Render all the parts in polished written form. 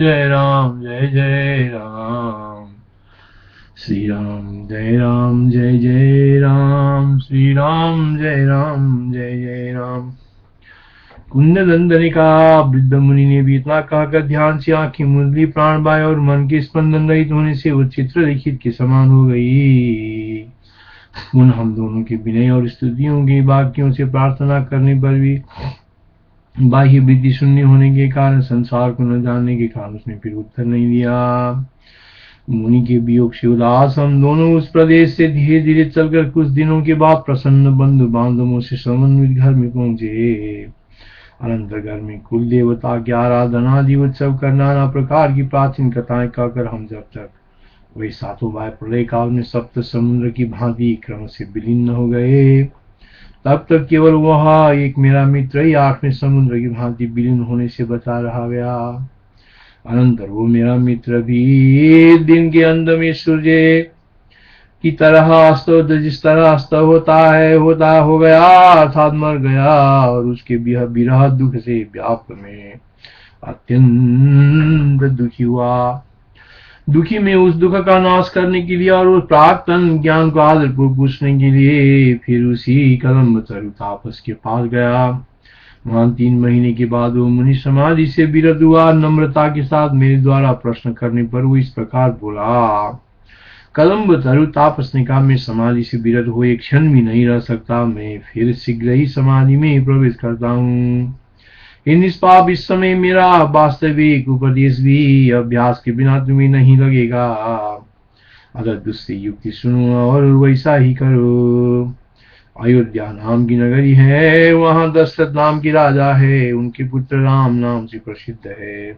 जय राम जय जय राम, श्री राम जय राम जय जय राम, श्री राम जय राम जय जय राम। कुंद नंदनिका वृद्ध मुनि ने भी इतना कहकर ध्यान से आंखें मूंद ली। प्राण वायु और मन के स्पंदन रहित होने से वो चित्र लिखित के समान हो गई। उन हम दोनों के विनय और स्तुतियों के वाक्यों से प्रार्थना करने पर भी बाह्य वृद्धि शून्य होने के कारण, संसार को न जानने के कारण उसने फिर उत्तर नहीं दिया। मुनि के वियोग से उदास हम दोनों उस प्रदेश से धीरे धीरे चलकर कुछ दिनों के बाद प्रसन्न बंधु बांधवों से समन्वित घर में पहुंचे। अनंतर घर में कुल देवता की आराधना आदि उत्सव कर नाना प्रकार की प्राचीन कथाएं कहकर हम जब तक वही सातों भाई प्रलय काल में सप्त समुद्र की भांति क्रम से विलीन हो गए, तब तक केवल वह एक मेरा मित्र ही आठवें समुद्र की भांति विलीन होने से बचा रहा गया। अनंतर वो मेरा मित्र भी दिन के अंत में सूर्य की तरह अस्त, जिस तरह अस्त होता है होता हो गया, अर्थात मर गया, और उसके विरह दुख से व्याप्त में अत्यंत दुखी हुआ। दुखी में उस दुख का नाश करने के लिए और उस प्राक्तन ज्ञान को आदरपूर्वक पूछने के लिए फिर उसी कदम तरु तापस के पास गया। वहां 3 महीने के बाद वो मुनि समाधि से विरत हुआ। नम्रता के साथ मेरे द्वारा प्रश्न करने पर वो इस प्रकार बोला, कदम्ब तरु तापस ने कहा, मैं समाधि से विरत हुए एक क्षण भी नहीं रह सकता, मैं फिर शीघ्र ही समाधि में प्रवेश करता हूँ। हे निष्पाप, इस समय मेरा वास्तविक उपदेश भी अभ्यास के बिना तुम्हें नहीं लगेगा, अगर दूसरी युक्ति सुनो और वैसा ही करो। अयोध्या नाम की नगरी है, वहां दशरथ नाम की राजा है, उनके पुत्र राम नाम से प्रसिद्ध है।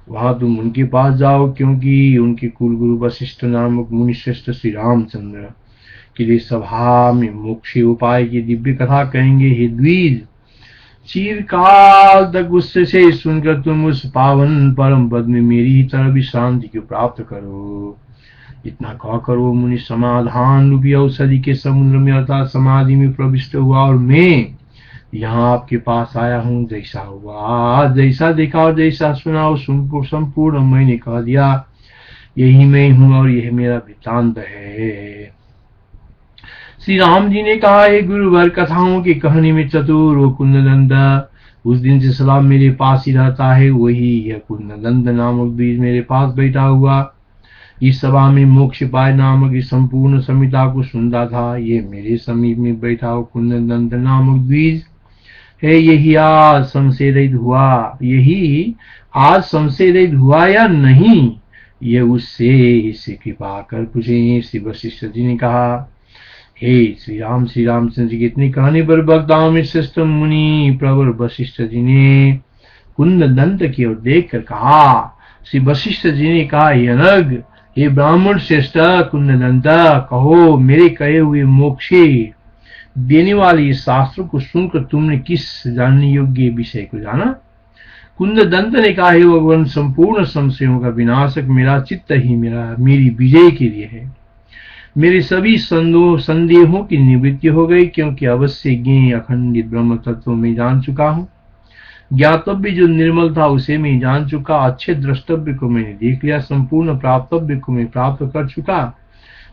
वहां तुम उनके पास जाओ, क्योंकि उनके कुलगुरु वशिष्ठ नामक मुनिश्रेष्ठ श्री रामचंद्र के लिए सभा में मोक्ष उपाय की दिव्य कथा कहेंगे। हे द्विज, चिरकाल तक उससे सुनकर तुम उस पावन परम पद में मेरी ही तरह भी शांति को प्राप्त करो। इतना कहकर वो मुनि समाधान रूपी औषधि के समुद्र में अर्थात समाधि में प्रविष्ट हुआ, और मैं यहाँ आपके पास आया हूँ। जैसा हुआ, जैसा देखा और जैसा सुना वो संपूर्ण मैंने कह दिया। यही मैं हूँ और यह मेरा वृत्तांत है। श्री राम जी ने कहा, हे गुरुवर, कथाओं के कहने में चतुर वो कुंदनंद उस दिन से सदा मेरे पास ही रहता है। वही यह कुंदनंद नामक द्विज मेरे पास बैठा हुआ इस सभा में मोक्ष पाय नामक इस संपूर्ण संहिता को सुनता था। ये मेरे समीप में बैठा हुआ कुंदनंद नामक द्विज है। यही आज संशय रहित हुआ या नहीं, ये उससे कृपा कर पूछे। श्री वशिष्ठ जी ने कहा, हे श्री रामचंद्र जी के इतने कहने पर वक्ताओं में श्रेष्ठ मुनि प्रवर वशिष्ठ जी ने कुंदनंद की ओर देख कर कहा। श्री वशिष्ठ जी ने कहा, यनग, हे ब्राह्मण श्रेष्ठ कुंदनंद, कहो, मेरे कहे हुए मोक्ष देने वाले शास्त्र को सुनकर तुमने किस जानने योग्य विषय को जाना? कुंदनंद ने कहा, हे भगवान, संपूर्ण संशयों का विनाशक मेरा चित्त ही मेरी विजय के लिए है। मेरे सभी संदेहों की निवृत्ति हो गई, क्योंकि अवश्य ज्ञेय अखंडित ब्रह्म तत्व में जान चुका हूँ। ज्ञातव्य जो निर्मल था उसे मैं जान चुका। अच्छे द्रष्टव्य को मैंने देख लिया। संपूर्ण प्राप्तव्य को मैं प्राप्त कर चुका।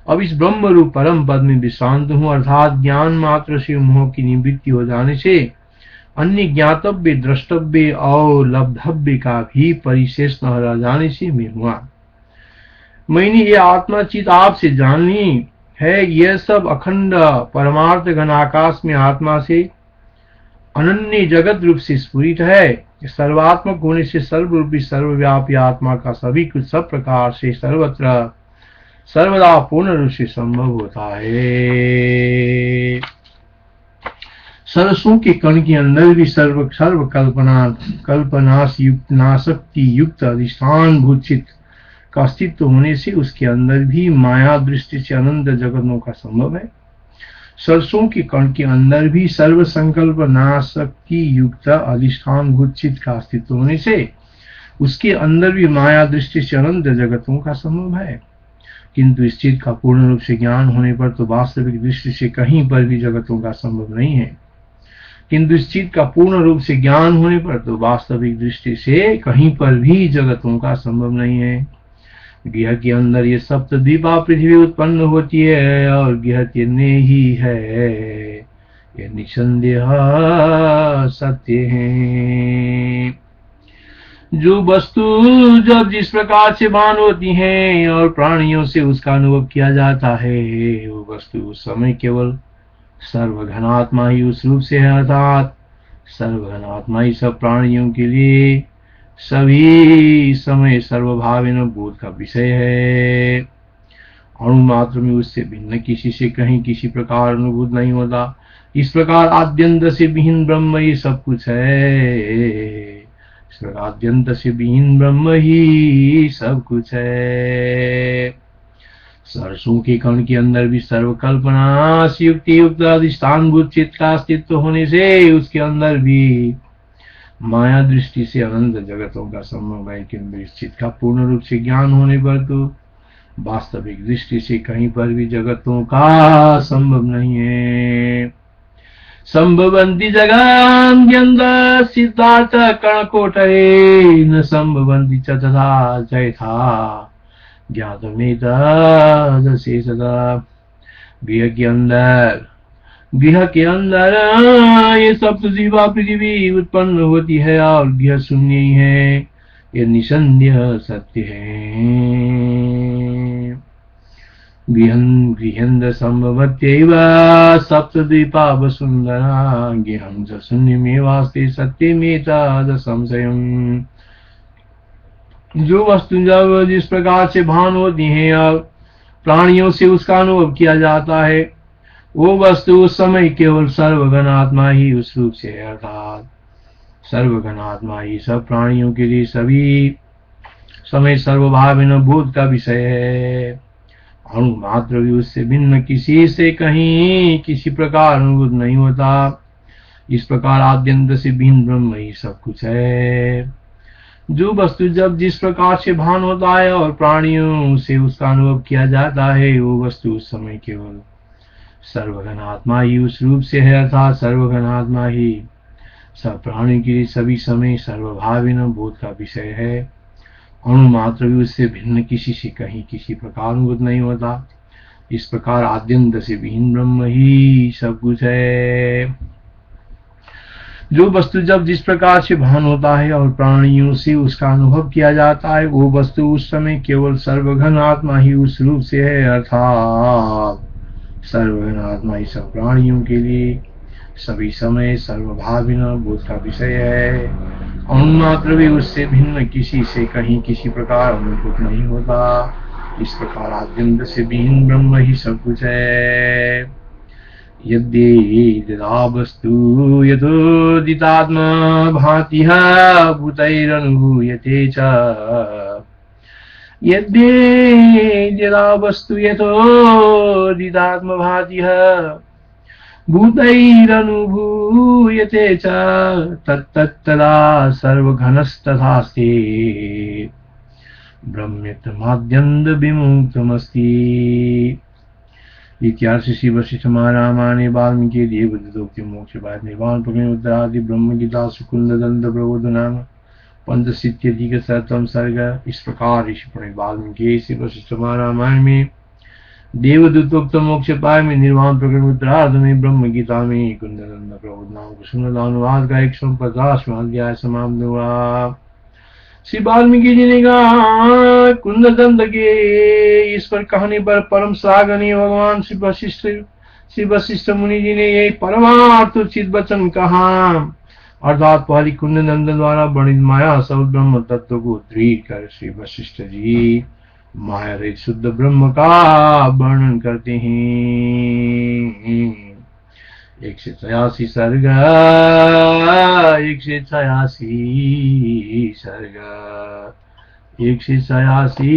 अब इस ब्रह्म रूप परम पद में विश्रांत हूँ, अर्थात ज्ञान मात्र से मोह की निवृत्ति हो जाने से अन्य ज्ञातव्य, द्रष्टव्य और लब्धव्य का भी परिशेष न रह जाने से मैं हुआ। मैंने ये आत्मा चित आपसे जान ली है। यह सब अखंड परमार्थ घन आकाश में आत्मा से अनन्य जगत रूप से स्फुरित है। सर्वात्मक होने से सर्वरूपी सर्वव्यापी आत्मा का सभी कुछ सब प्रकार से सर्वत्र सर्वदा पूर्ण रूप से संभव होता है। सरसों के कण के अंदर भी सर्व कल्पनाशक्ति युक्त अधिष्ठान भूचित का अस्तित्व होने से उसके अंदर भी माया दृष्टि से अनंत जगतों का संभव है। सरसों के कण के अंदर भी सर्व संकल्प नाशक्ति युक्त अधिष्ठान भूचित का अस्तित्व होने से उसके अंदर भी माया दृष्टि से अनंत जगतों का संभव है। किंतु इस चीज का पूर्ण रूप से ज्ञान होने पर तो वास्तविक दृष्टि से कहीं पर भी जगतों का संभव नहीं है, किंतु इस चीज का पूर्ण रूप से ज्ञान होने पर तो वास्तविक दृष्टि से कहीं पर भी जगतों का संभव नहीं है। गिह के अंदर ये सप्तद्वीपा पृथ्वी उत्पन्न होती है और गिह तिन्ने ही है, ये निसंदेह सत्य है। जो वस्तु जब जिस प्रकार से भान होती है और प्राणियों से उसका अनुभव किया जाता है, वो वस्तु उस समय केवल सर्वघनात्मा ही उस रूप से है, अर्थात सर्वघनात्मा ही सब प्राणियों के लिए सभी समय सर्वभावेन बोध का विषय है। अणु मात्र में उससे भिन्न किसी से कहीं किसी प्रकार अनुभूत नहीं होता। इस प्रकार आद्यंत से विहीन ब्रह्म ही सब कुछ है। इस प्रकार आद्यंत से विहीन ब्रह्म ही सब कुछ है। सरसों के कण के अंदर भी सर्वकल्पना से युक्ति युक्त अधिष्ठान भूत चित्त का अस्तित्व होने से उसके अंदर भी माया दृष्टि से अनंत जगतों का संभव है, किंतु इस चित्त का पूर्ण रूप से ज्ञान होने पर तो वास्तविक दृष्टि से कहीं पर भी जगतों का संभव नहीं है। संभवंती जगान्यंद सिद्धार्थ कण कोटरे न संभवंती च तथा जयथा ज्ञातमेतद शेषतः। गृह के अंदर ये सप्तद्वीपा पृथ्वी उत्पन्न होती है और गृह शून्य ही है, ये निसंदेह सत्य है। गृहंद संभवत्यैव सप्तद्वीपा वसुंधरा गृहं च शून्यमेवास्ति सत्यमेतद संशयम्। जो वस्तु जब जिस प्रकार से भान होती है और प्राणियों से उसका अनुभव किया जाता है, वो वस्तु उस समय केवल सर्वगण आत्मा ही उस रूप से है, अर्थात सर्वगण आत्मा ही सब प्राणियों के लिए सभी समय सर्वभावेन बोध का विषय है। अणु मात्र भी उससे भिन्न किसी से कहीं किसी प्रकार अनुभूत नहीं होता। इस प्रकार आद्यंत से भिन्न ब्रह्म ही सब कुछ है। जो वस्तु जब जिस प्रकार से भान होता है और प्राणियों से उसका अनुभव किया जाता है, वो वस्तु उस समय केवल सर्वघन आत्मा ही उस रूप से है, अर्थात सर्वघन आत्मा ही सब प्राणी के लिए सभी समय सर्वभावेन बोध का विषय है। अणु मात्र भी उससे भिन्न किसी से कहीं किसी प्रकार अनुभूत नहीं होता। इस प्रकार आद्यंत से विहीन ब्रह्म ही सब कुछ है। जो वस्तु जब जिस प्रकार से भान होता है और प्राणियों से उसका अनुभव किया जाता है, वो वस्तु उस समय केवल सर्वघन आत्मा ही उस रूप से है, अर्थात सर्वघन आत्मा ही सब प्राणियों के लिए सभी समय सर्वभाविन बोध का विषय है। अणु मात्र भी उससे भिन्न किसी से कहीं किसी प्रकार अनुभूत नहीं होता। इस प्रकार आद्यंत से विहीन ब्रह्म ही सब कुछ है। यद्येतदा वस्तु यतोदितात्मा भाति भूतैरनुभूयते च। यद्येतदा वस्तु यतोदितात्मा भाति भूतैरनुभूयते च तत्तदा सर्वघनस्तथास्ति ब्रह्मत्माद्यन्त विमुक्तमस्ति। इत्यार्थ श्री वशिष्ठ महारामायणे वाल्मीकि देवदूतोक्ति मोक्ष बाद निर्वाण प्रकरण उत्तरादि ब्रह्म गीता सुकुंद दंत प्रबोध नाम पंचशीत्यधिक शतम सर्ग। इस प्रकार ऋषि प्रणय वाल्मीकि श्री वशिष्ठ महारामायण में देवदूतोक्त मोक्ष पाय में निर्वाण प्रकरण उत्तरार्ध में ब्रह्म गीता में कुंद दंत प्रबोध नाम को सुनद अनुवाद का 150वां अध्याय समाप्त हुआ। श्री वाल्मीकि जी ने कहा, कुंद दंत के इस पर कहने पर परम सागनी भगवान श्री वशिष्ठ मुनि जी ने ये परमार्थ उचित वचन कहा, अर्थात पहली कुंद दंत द्वारा वर्णित माया सब ब्रह्म तत्व को दृढ़ कर श्री वशिष्ठ जी माया रहित शुद्ध ब्रह्म का वर्णन करते हैं। 186 सर्ग 186 सर्ग 186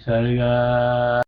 सर्ग।